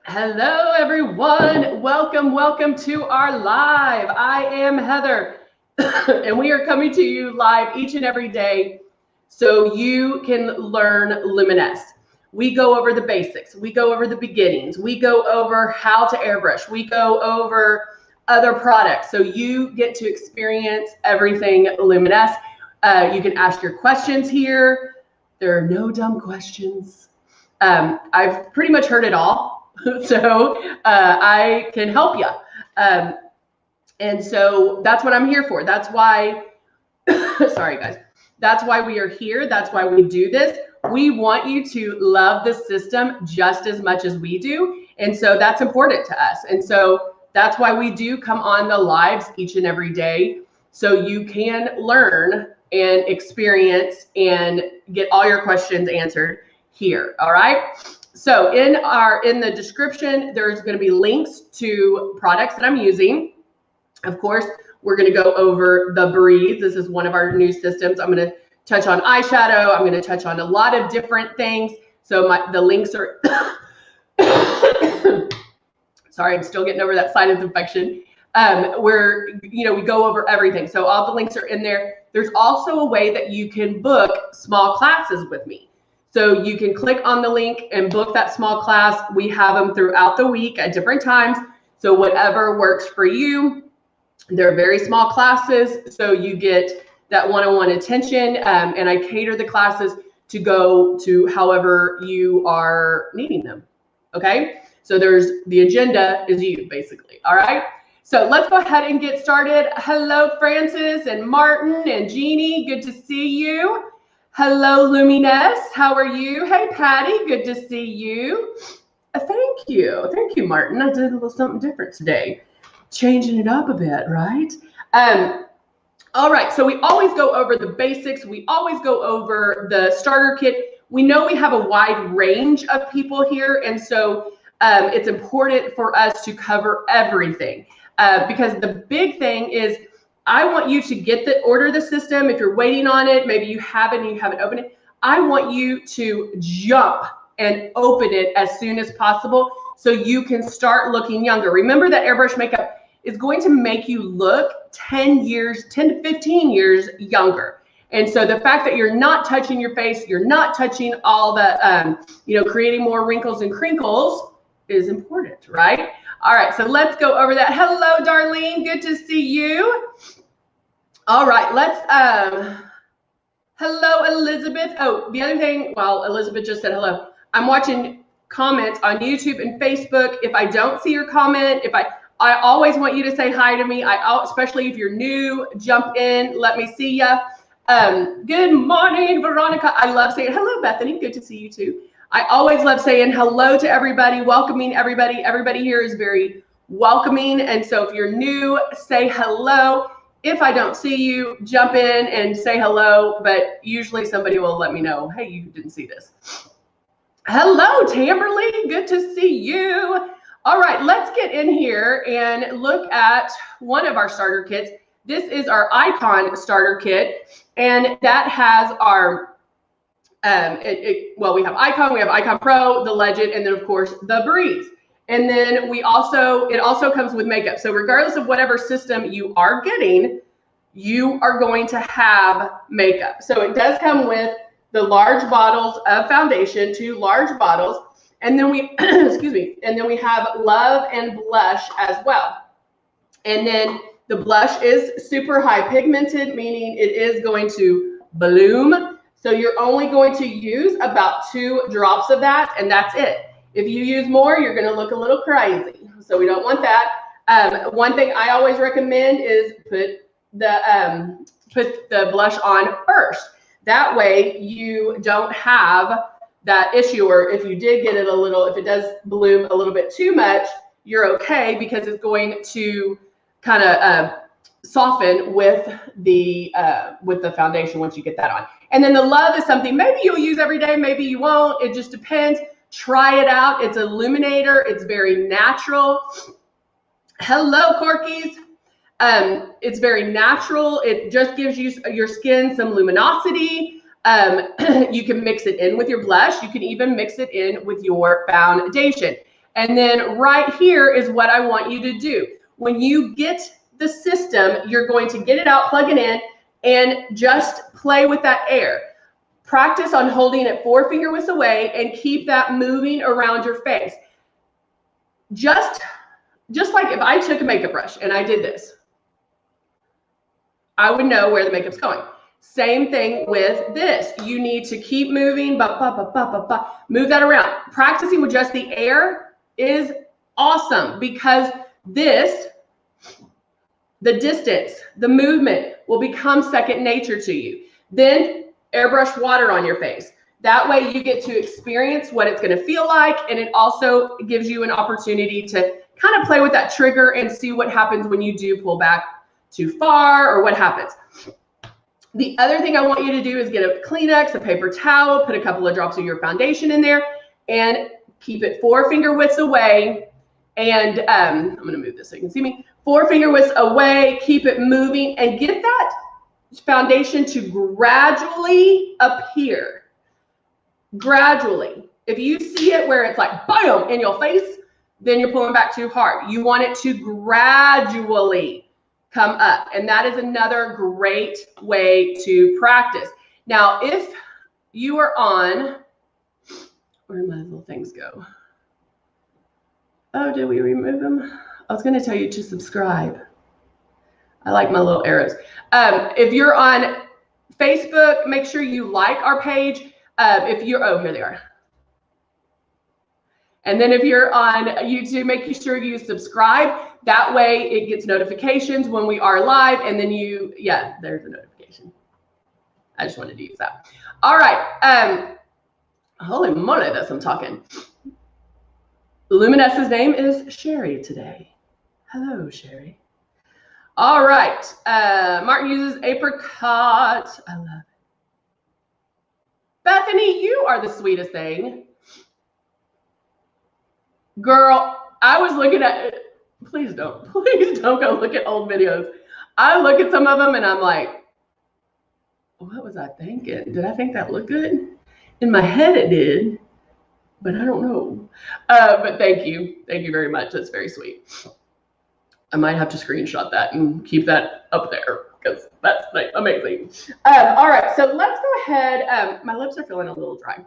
Hello, everyone. Welcome to our live. I am Heather, and we are coming to you live each and every day so you can learn Luminess. We go over the basics. We go over the beginnings. We go over how to airbrush. We go over other products so you get to experience everything Luminess. You can ask your questions here. There are no dumb questions. I've pretty much heard it all. So I can help you. And so that's what I'm here for. That's why, sorry guys, that's why we are here. That's why we do this. We want you to love the system just as much as we do. And so that's important to us. And so that's why we do come on the lives each and every day. So you can learn and experience and get all your questions answered here. All right. So in the description, there's going to be links to products that I'm using. Of course, we're going to go over the Breeze. This is one of our new systems. I'm going to touch on eyeshadow. I'm going to touch on a lot of different things. So the links are, sorry, I'm still getting over that sinus infection. We go over everything. So all the links are in there. There's also a way that you can book small classes with me. So you can click on the link and book that small class. We have them throughout the week at different times. So whatever works for you. They're very small classes, so you get that one-on-one attention, and I cater the classes to go to however you are needing them, okay? So the agenda is you, basically, all right? So let's go ahead and get started. Hello, Francis and Martin and Jeannie, good to see you. Hello, Luminess. How are you? Hey, Patty. Good to see you. Thank you, Martin. I did a little something different today, changing it up a bit, right? All right. So we always go over the basics. We always go over the starter kit. We know we have a wide range of people here, and so it's important for us to cover everything because the big thing is, I want you to order the system. If you're waiting on it, maybe you haven't opened it. I want you to jump and open it as soon as possible so you can start looking younger. Remember that airbrush makeup is going to make you look 10 to 15 years younger. And so the fact that you're not touching your face, you're not touching all the, creating more wrinkles and crinkles is important, right? All right, so let's go over that. Hello, Darlene, good to see you. All right, hello, Elizabeth. Oh, the other thing, well, Elizabeth just said hello. I'm watching comments on YouTube and Facebook. If I don't see your comment, I always want you to say hi to me. Especially if you're new, jump in, let me see ya. Good morning, Veronica. I love saying hello, Bethany. Good to see you too. I always love saying hello to everybody, welcoming everybody. Everybody here is very welcoming. And so if you're new, say hello. If I don't see you, jump in and say hello, but usually somebody will let me know, hey, you didn't see this. Hello, Tamberly, good to see you. All right, let's get in here and look at one of our starter kits. This is our Icon starter kit, and that has our, we have Icon Pro, the Legend, and then of course the Breeze. And then it also comes with makeup. So regardless of whatever system you are getting, you are going to have makeup. So it does come with the large bottles of foundation, 2 large bottles. And then we, and then we have Love and Blush as well. And then the blush is super high pigmented, meaning it is going to bloom. So you're only going to use about 2 drops of that, and that's it. If you use more, you're going to look a little crazy. So we don't want that. One thing I always recommend is put the blush on first. That way you don't have that issue, or if you did get it if it does bloom a little bit too much, you're okay because it's going to kind of soften with the foundation once you get that on. And then the Love is something maybe you'll use every day, maybe you won't. It just depends. Try it out. It's illuminator. It's very natural. Hello, Corkies. It's very natural. It just gives your skin some luminosity. You can mix it in with your blush. You can even mix it in with your foundation. And then right here is what I want you to do. When you get the system, you're going to get it out, plug it in, and just play with that air. Practice on holding it 4 finger widths away and keep that moving around your face. Just like if I took a makeup brush and I did this, I would know where the makeup's going. Same thing with this. You need to keep moving, move that around. Practicing with just the air is awesome because this, the distance, the movement will become second nature to you. Then airbrush water on your face. That way you get to experience what it's going to feel like, and it also gives you an opportunity to kind of play with that trigger and see what happens when you do pull back too far or what happens. The other thing I want you to do is get a Kleenex, a paper towel, put a couple of drops of your foundation in there, and keep it 4 finger widths away. And I'm going to move this so you can see me. 4 finger widths away, keep it moving, and get that foundation to gradually appear. Gradually. If you see it where it's like bam in your face, then you're pulling back too hard. You want it to gradually come up. And that is another great way to practice. Now, if you are on, where did my little things go? Oh, did we remove them? I was going to tell you to subscribe. I like my little arrows. If you're on Facebook, make sure you like our page. If you're, oh, here they are. And then if you're on YouTube, make sure you subscribe. That way it gets notifications when we are live. And then you, yeah, there's a notification. I just wanted to use that. All right. Holy moly, that's I'm talking. Luminess's name is Sherry today. Hello, Sherry. All right. Martin uses apricot. I love it. Bethany, you are the sweetest thing. Girl, I was looking at, please don't go look at old videos. I look at some of them and I'm like, what was I thinking? Did I think that looked good? In my head it did, but I don't know. But thank you very much. That's very sweet. I might have to screenshot that and keep that up there because that's like amazing. All right, so let's go ahead. My lips are feeling a little dry.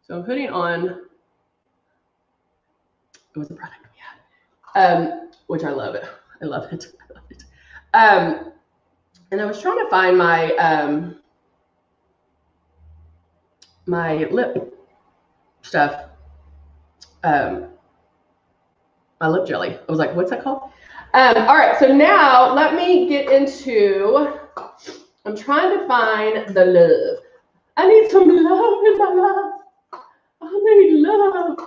So I'm putting on, it was a product we had, which I love it. I love it. I love it. And I was trying to find my, my lip stuff, my lip jelly. I was like, what's that called? All right, so now let me get into, I'm trying to find the love. I need some love in my life. I need love.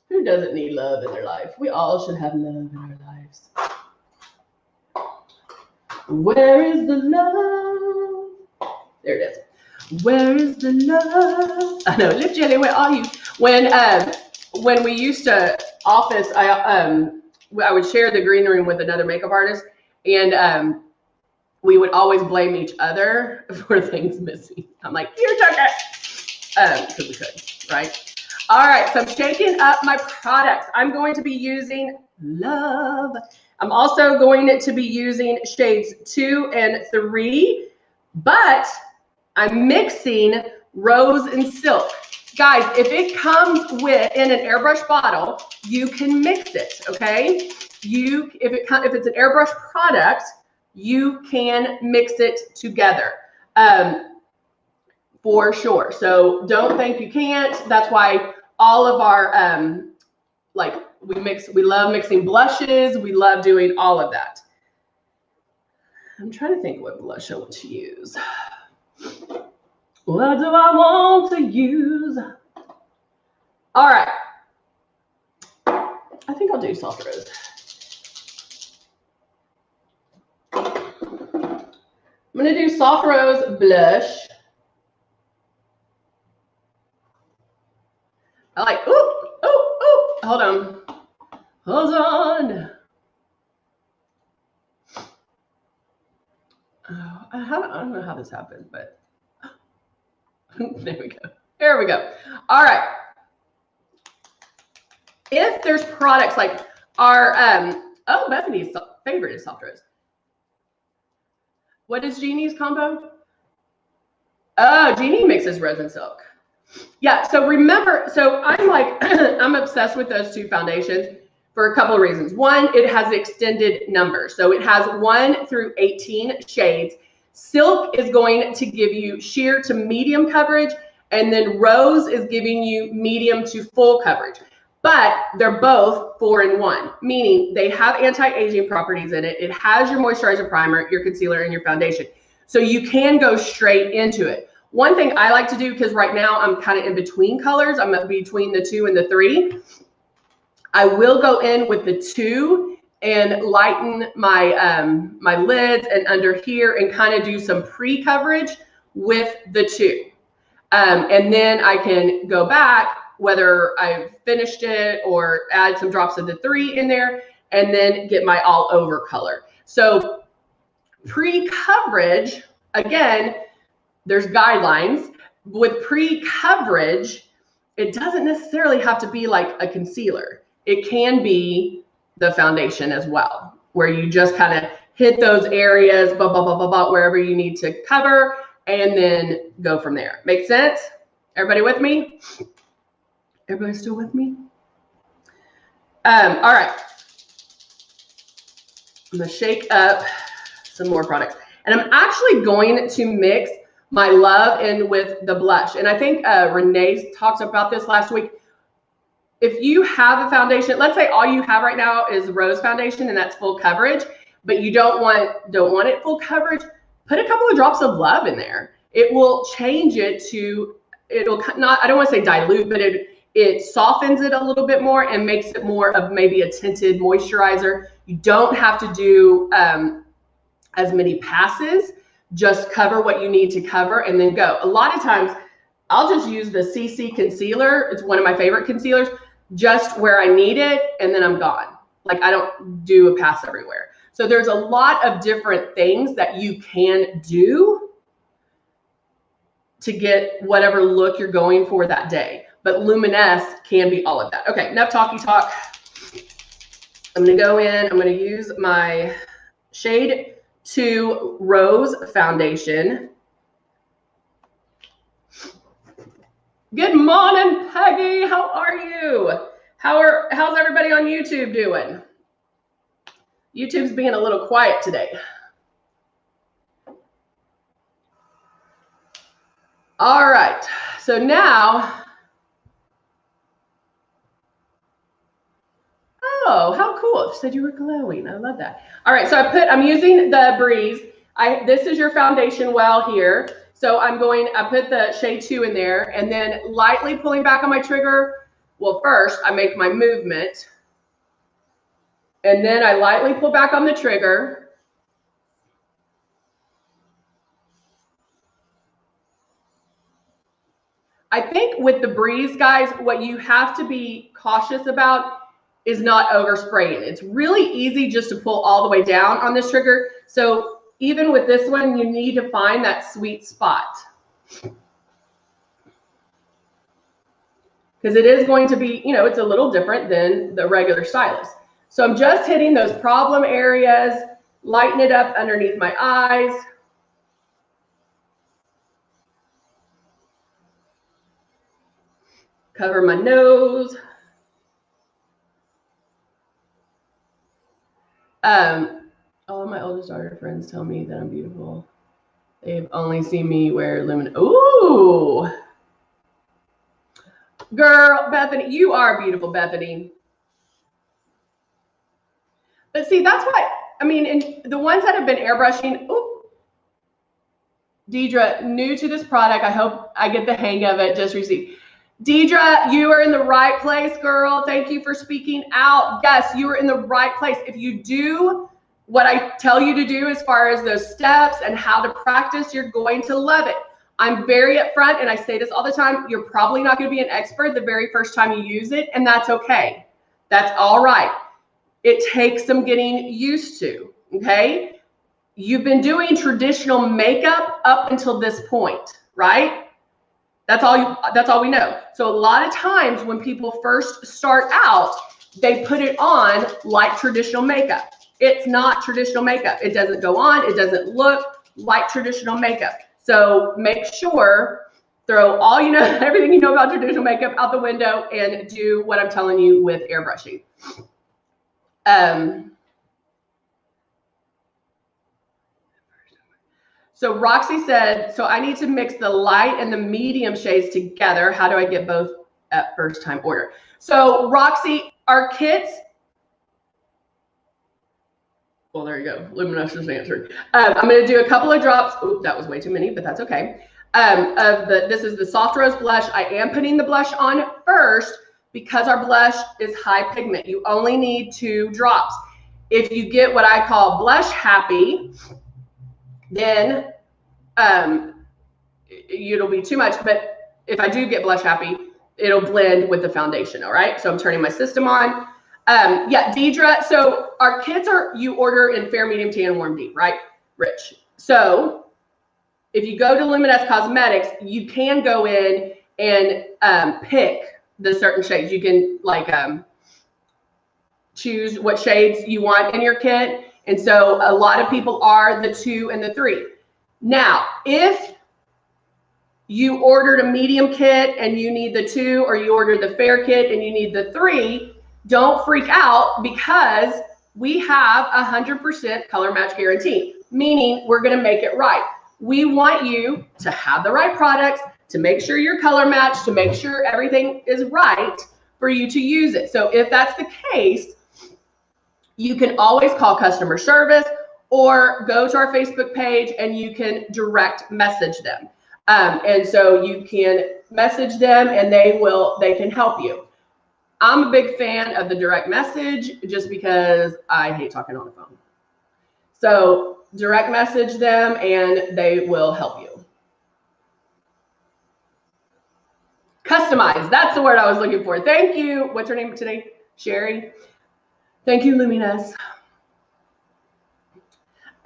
Who doesn't need love in their life? We all should have love in our lives. Where is the love? There it is. Where is the love? I know, lip jelly, where are you? When we used to office, I would share the green room with another makeup artist, and we would always blame each other for things missing. I'm like, you took it, because we could, right? All right, so I'm shaking up my products. I'm going to be using Love. I'm also going to be using shades 2 and 3, but I'm mixing Rose and Silk. Guys, if it comes in an airbrush bottle, you can mix it, okay? If it's an airbrush product, you can mix it together. For sure. So don't think you can't. That's why all of our we love mixing blushes. We love doing all of that. I'm trying to think what blush I want to use. What do I want to use? All right. I think I'll do Soft Rose. I'm going to do Soft Rose blush. I like, hold on. Hold on. Oh, I don't know how this happened, but there we go. There we go. All right. If there's products like our, oh, Bethany's favorite is soft rose. What is Jeannie's combo? Oh, Jeannie mixes rose and silk. Yeah, so remember, so I'm like, I'm obsessed with those two foundations for a couple of reasons. One, it has extended numbers. So it has 1 through 18 shades. Silk is going to give you sheer to medium coverage, and then rose is giving you medium to full coverage. But they're both 4-in-1, meaning they have anti-aging properties in it. It has your moisturizer, primer, your concealer, and your foundation. So you can go straight into it. One thing I like to do, because right now I'm kind of in between colors, I'm between the 2 and the 3. I will go in with the 2 and lighten my my lids and under here and kind of do some pre-coverage with the 2. And then I can go back, whether I've finished it or add some drops of the 3 in there, and then get my all over color. So pre-coverage, again, there's guidelines. With pre-coverage, it doesn't necessarily have to be like a concealer. It can be the foundation as well, where you just kind of hit those areas, wherever you need to cover, and then go from there. Make sense? Everybody with me? Everybody still with me? All right. I'm gonna shake up some more products. And I'm actually going to mix my Love in with the blush. And I think Renee talked about this last week. If you have a foundation, let's say all you have right now is rose foundation and that's full coverage, but you don't want it full coverage, put a couple of drops of Love in there. It will change it to, it'll not, I don't want to say dilute, but it softens it a little bit more and makes it more of maybe a tinted moisturizer. You don't have to do as many passes. Just cover what you need to cover and then go. A lot of times I'll just use the CC concealer. It's one of my favorite concealers, just where I need it, and then I'm gone. Like, I don't do a pass everywhere. So there's a lot of different things that you can do to get whatever look you're going for that day. But Luminess can be all of that. Okay, enough talky talk. I'm gonna go in, I'm gonna use my shade 2 Rose foundation. Good morning, Peggy. How are you? How's everybody on YouTube doing? YouTube's being a little quiet today. All right. So now, oh, how cool. She said you were glowing. I love that. All right, so I'm using the Breeze. This is your foundation well here. So I put the shade 2 in there and then lightly pulling back on my trigger. Well, first I make my movement and then I lightly pull back on the trigger. I think with the Breeze, guys, what you have to be cautious about is not overspraying. It's really easy just to pull all the way down on this trigger. So even with this one, you need to find that sweet spot. Because it is going to be, it's a little different than the regular stylus. So I'm just hitting those problem areas, lighten it up underneath my eyes. Cover my nose. All my oldest daughter friends tell me that I'm beautiful. They've only seen me wear Luminous. Ooh. Girl, Bethany, you are beautiful, Bethany. But see, that's what, and the ones that have been airbrushing, ooh. Deidre, new to this product. I hope I get the hang of it. Just received. Deidre, you are in the right place, girl. Thank you for speaking out. Yes, you are in the right place. If you do what I tell you to do as far as those steps and how to practice, you're going to love it. I'm very upfront, and I say this all the time. You're probably not going to be an expert the very first time you use it, and that's okay. That's all right. It takes some getting used to, okay? You've been doing traditional makeup up until this point, right? That's all we know. So a lot of times when people first start out, they put it on like traditional makeup. It's not traditional makeup. It doesn't go on. It doesn't look like traditional makeup. So make sure, throw all you know, everything you know about traditional makeup out the window and do what I'm telling you with airbrushing. So Roxy said, so I need to mix the light and the medium shades together. How do I get both at first time order? So Roxy, our kits, well, there you go. Luminous just answered. I'm going to do a couple of drops. Ooh, that was way too many, but that's okay. This is the Soft Rose blush. I am putting the blush on first because our blush is high pigment. You only need 2 drops. If you get what I call blush happy, then it'll be too much. But if I do get blush happy, it'll blend with the foundation. All right. So I'm turning my system on. Yeah, Deidre. So our kits you order in fair, medium, tan, warm, deep, right? Rich. So if you go to Luminess Cosmetics, you can go in and pick the certain shades. You can choose what shades you want in your kit. And so a lot of people are the 2 and the 3. Now, if you ordered a medium kit and you need the 2, or you ordered the fair kit and you need the 3, don't freak out because we have 100% color match guarantee, meaning we're going to make it right. We want you to have the right products, to make sure your color match, to make sure everything is right for you to use it. So if that's the case, you can always call customer service or go to our Facebook page and you can direct message them. And so you can message them and they can help you. I'm a big fan of the direct message just because I hate talking on the phone. So direct message them and they will help you. Customize, that's the word I was looking for. Thank you. What's her name today? Sherry. Thank you, Luminess.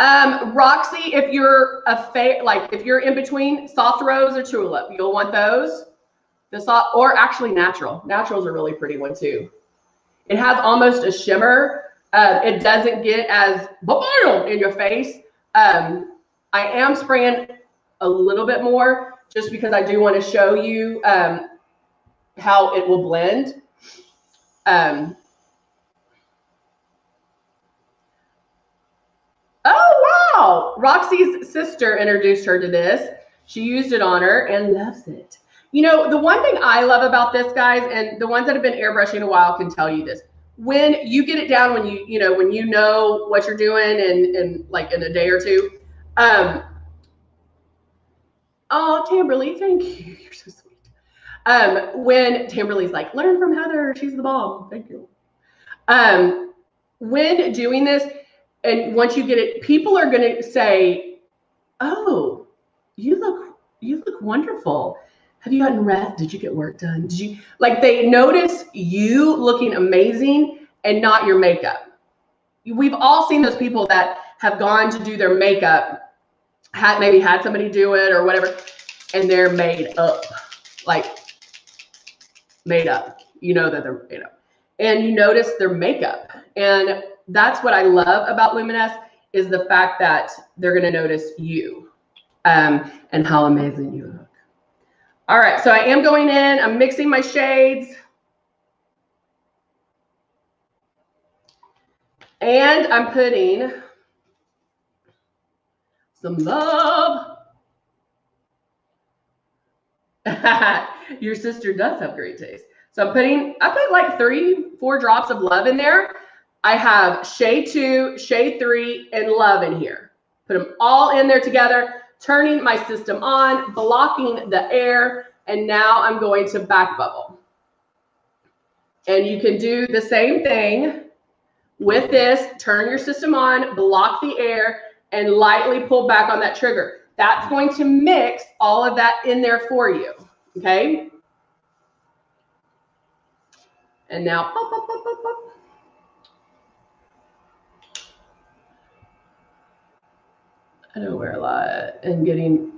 Roxy, if you're if you're in between soft rose or tulip, you'll want those. The soft, or actually natural. Natural's a really pretty one too. It has almost a shimmer. It doesn't get as in your face. I am spraying a little bit more just because I do want to show you how it will blend. Oh, wow. Roxy's sister introduced her to this. She used it on her and loves it. You know, the one thing I love about this, guys, and the ones that have been airbrushing a while can tell you this. When you get it down, when you know what you're doing and like in a day or two. Oh, Tamberly, thank you. You're so sweet. When Tamberly's like, learn from Heather, she's the bomb. Thank you. When doing this, and once you get it, people are going to say, oh, you look wonderful. Have you gotten rest? Did you get work done? Did you they notice you looking amazing and not your makeup? We've all seen those people that have gone to do their makeup, maybe had somebody do it or whatever, and they're made up, made up. You know that they're made up. And you notice their makeup. And that's what I love about Luminess is the fact that they're going to notice you and how amazing you look. All right, so I am going in. I'm mixing my shades. And I'm putting some love. Your sister does have great taste. So I put like 3-4 drops of love in there. I have shade 2, shade 3, and love in here. Put them all in there together, turning my system on, blocking the air, and now I'm going to back bubble. And you can do the same thing with this. Turn your system on, block the air, and lightly pull back on that trigger. That's going to mix all of that in there for you, okay? And now, pop, pop, pop, pop, pop. I know we're a lot and getting.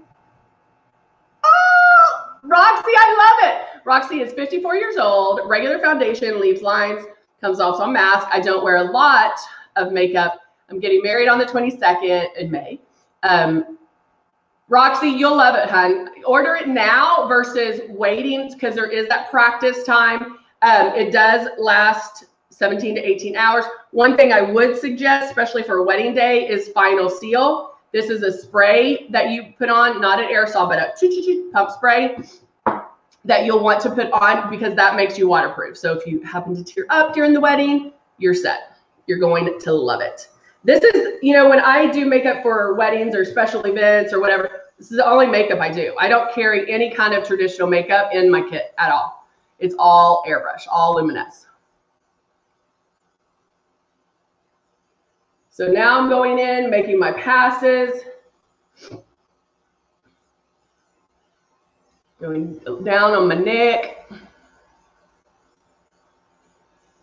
Oh, Roxy, Roxy, I love it. Roxy is 54 years old, regular foundation, leaves lines, comes off on mask. I don't wear a lot of makeup. I'm getting married on the 22nd in May. Roxy, you'll love it, hun. Order it now versus waiting, because there is that practice time. It does last 17 to 18 hours. One thing I would suggest, especially for a wedding day, is Final Seal. This is a spray that you put on, not an aerosol, but a pump spray that you'll want to put on, because that makes you waterproof. So if you happen to tear up during the wedding, you're set. You're going to love it. This is, you know, when I do makeup for weddings or special events or whatever, this is the only makeup I do. I don't carry any kind of traditional makeup in my kit at all. It's all Airbrush, all Luminess. So now I'm going in, making my passes. Going down on my neck.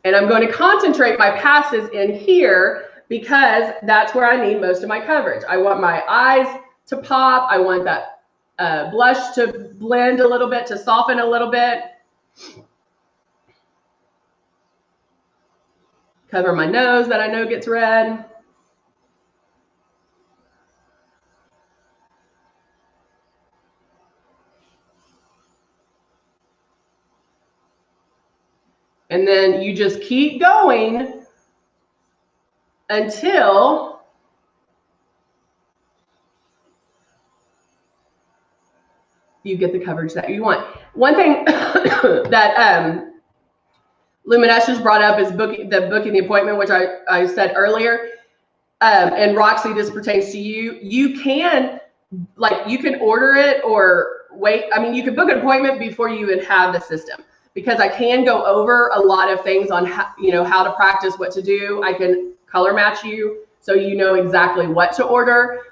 And I'm going to concentrate my passes in here, because that's where I need most of my coverage. I want my eyes to pop. I want that blush to blend a little bit, to soften a little bit. Cover my nose that I know gets red. And then you just keep going until you get the coverage that you want. One thing that Luminess just brought up is booking the appointment, which I said earlier. And Roxy, this pertains to you. You can order it or wait. I mean, you can book an appointment before you even have the system, because I can go over a lot of things on how, you know, how to practice, what to do. I can color match you so you know exactly what to order.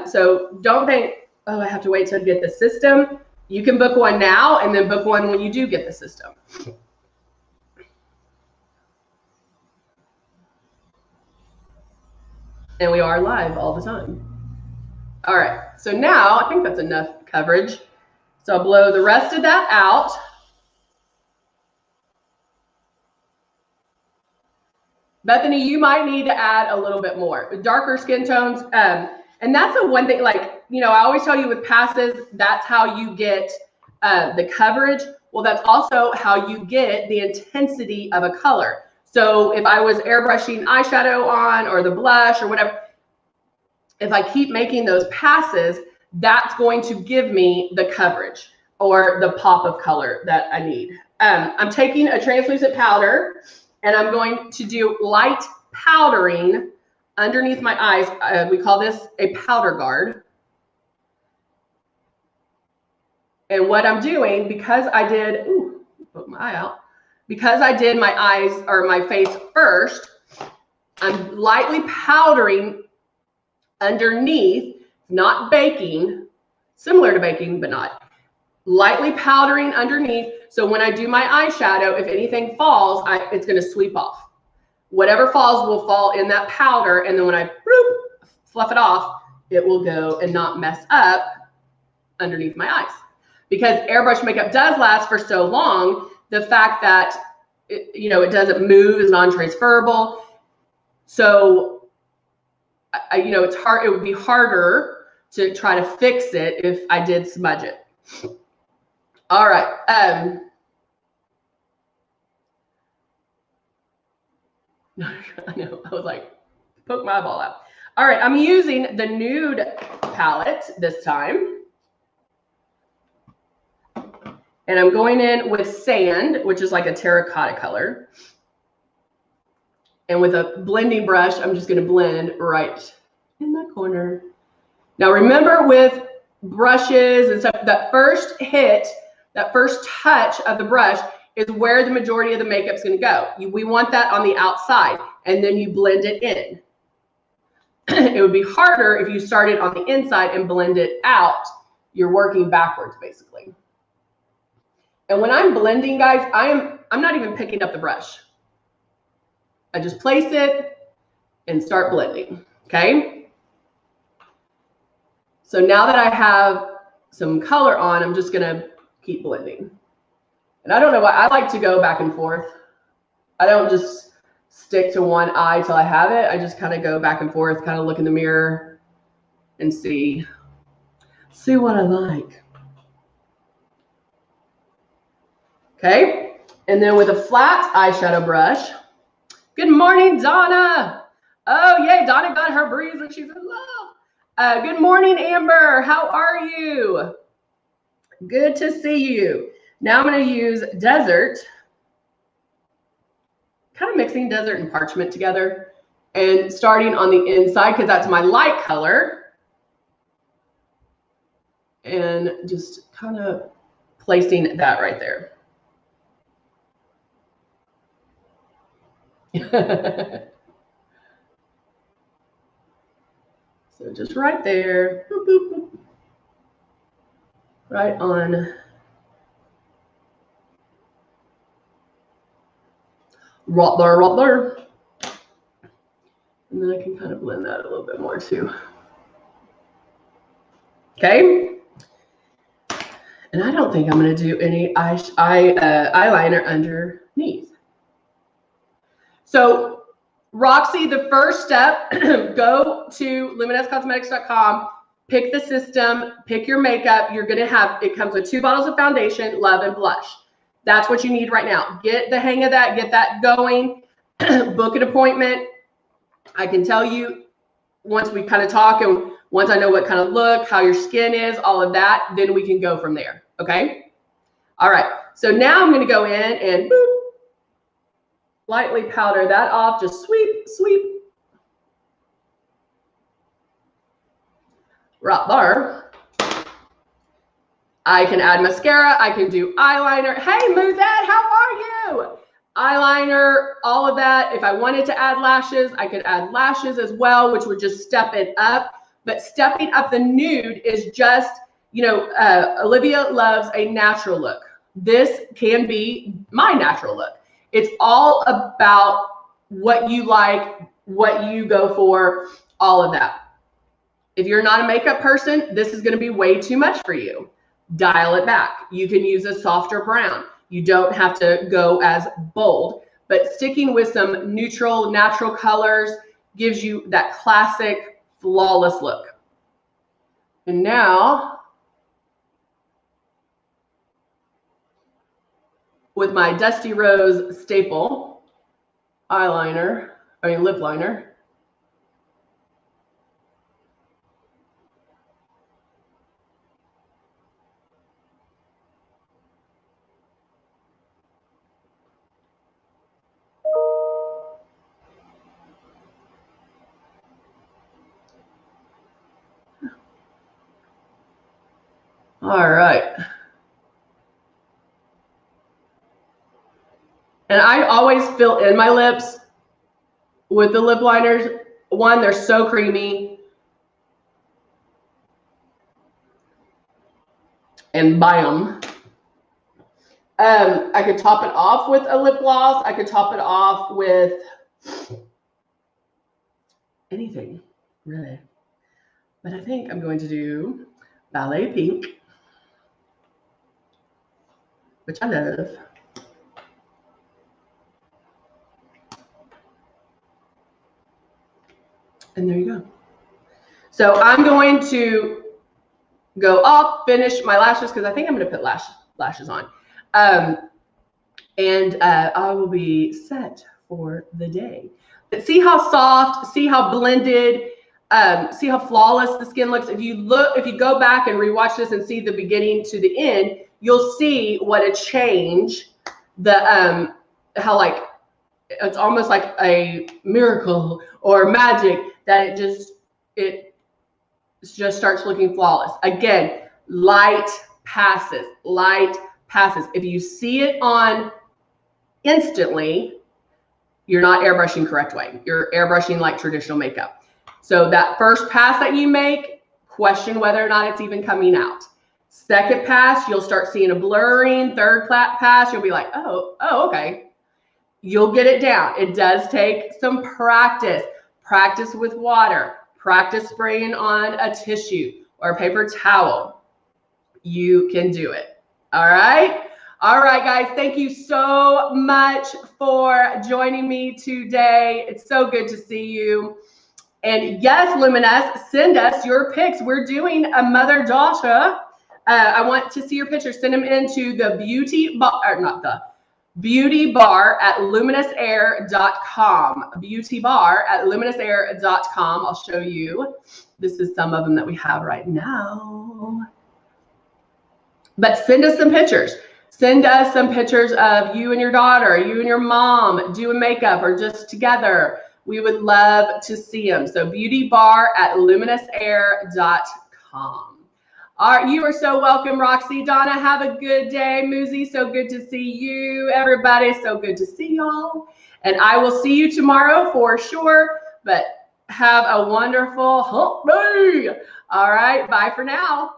So don't think, oh, I have to wait to get the system. You can book one now and then book one when you do get the system. And we are live all the time. All right, so now I think that's enough coverage. So I'll blow the rest of that out. Bethany, you might need to add a little bit more. Darker skin tones, and that's the one thing, like, you know, I always tell you with passes, that's how you get the coverage. Well, that's also how you get the intensity of a color. So if I was airbrushing eyeshadow on, or the blush or whatever, if I keep making those passes, that's going to give me the coverage or the pop of color that I need. I'm taking a translucent powder, and I'm going to do light powdering underneath my eyes. We call this a powder guard. And what I'm doing, because I did, poke my eye out, because I did my eyes or my face first, I'm lightly powdering underneath, not baking, similar to baking, but not. Lightly powdering underneath, so when I do my eyeshadow, if anything falls, it's going to sweep off. Whatever falls will fall in that powder, and then when I fluff it off, it will go and not mess up underneath my eyes. Because airbrush makeup does last for so long, the fact that it doesn't move is non-transferable. So it's hard. It would be harder to try to fix it if I did smudge it. All right. I know. I was like, poke my eyeball out. All right. I'm using the Nude palette this time. And I'm going in with Sand, which is like a terracotta color. And with a blending brush, I'm just going to blend right in the corner. Now, remember with brushes and stuff, that first hit, that first touch of the brush is where the majority of the makeup's going to go. We want that on the outside, and then you blend it in. It would be harder if you started on the inside and blend it out. You're working backwards, basically. And when I'm blending, guys, I'm not even picking up the brush. I just place it and start blending, okay? So now that I have some color on, I'm just gonna keep blending. And I don't know why, I like to go back and forth. I don't just stick to one eye till I have it. I just kind of go back and forth, kind of look in the mirror and see what I like. Okay, and then with a flat eyeshadow brush. Good morning, Donna. Oh, yay, Donna got her breeze and she's in love. Good morning, Amber. How are you? Good to see you. Now I'm going to use Desert, kind of mixing Desert and Parchment together and starting on the inside because that's my light color. And just kind of placing that right there. So just right there, boop, boop, boop. Right on. Right there. And then I can kind of blend that a little bit more too. Okay. And I don't think I'm going to do any eyeliner underneath. So Roxy, the first step, go to luminesscosmetics.com, pick the system, pick your makeup. You're going to have, it comes with 2 bottles of foundation, Love, and blush. That's what you need right now. Get the hang of that, get that going, book an appointment. I can tell you once we kind of talk and once I know what kind of look, how your skin is, all of that, then we can go from there. Okay. All right. So now I'm going to go in and boop, lightly powder that off. Just sweep, sweep. Right there. I can add mascara. I can do eyeliner. Hey, Muzette, how are you? Eyeliner, all of that. If I wanted to add lashes, I could add lashes as well, which would just step it up. But stepping up the nude is just, you know, Olivia loves a natural look. This can be my natural look. It's all about what you like, what you go for, all of that. If you're not a makeup person, this is going to be way too much for you. Dial it back. You can use a softer brown. You don't have to go as bold, but sticking with some neutral, natural colors gives you that classic, flawless look. And now, with my Dusty Rose staple eyeliner, lip liner, all right. And I always fill in my lips with the lip liners. One, they're so creamy. And bam. I could top it off with a lip gloss. I could top it off with anything, really. But I think I'm going to do Ballet Pink, which I love. And there you go. So I'm going to go off, finish my lashes, because I think I'm going to put lashes on. And I will be set for the day. But see how soft, see how blended, see how flawless the skin looks. If you go back and rewatch this and see the beginning to the end, you'll see what a change, how like it's almost like a miracle or magic that it just starts looking flawless. Again, light passes. If you see it on instantly, you're not airbrushing correct way. You're airbrushing like traditional makeup. So that first pass that you make, question whether or not it's even coming out. Second pass, you'll start seeing a blurring. Third pass, you'll be like, oh, okay. You'll get it down. It does take some practice. Practice with water. Practice spraying on a tissue or a paper towel. You can do it. All right. All right, guys. Thank you so much for joining me today. It's so good to see you. And yes, Luminess, send us your pics. We're doing a mother-daughter. I want to see your pictures. Send them into the beauty bar, or not the beauty bar at luminousair.com. Beauty bar at luminousair.com. I'll show you. This is some of them that we have right now. But send us some pictures. Send us some pictures of you and your daughter, you and your mom doing makeup or just together. We would love to see them. So beautybar at luminousair.com. All right, you are so welcome, Roxy. Donna, have a good day. Muzi, so good to see you. Everybody, so good to see y'all. And I will see you tomorrow for sure. But have a wonderful hump day. All right, bye for now.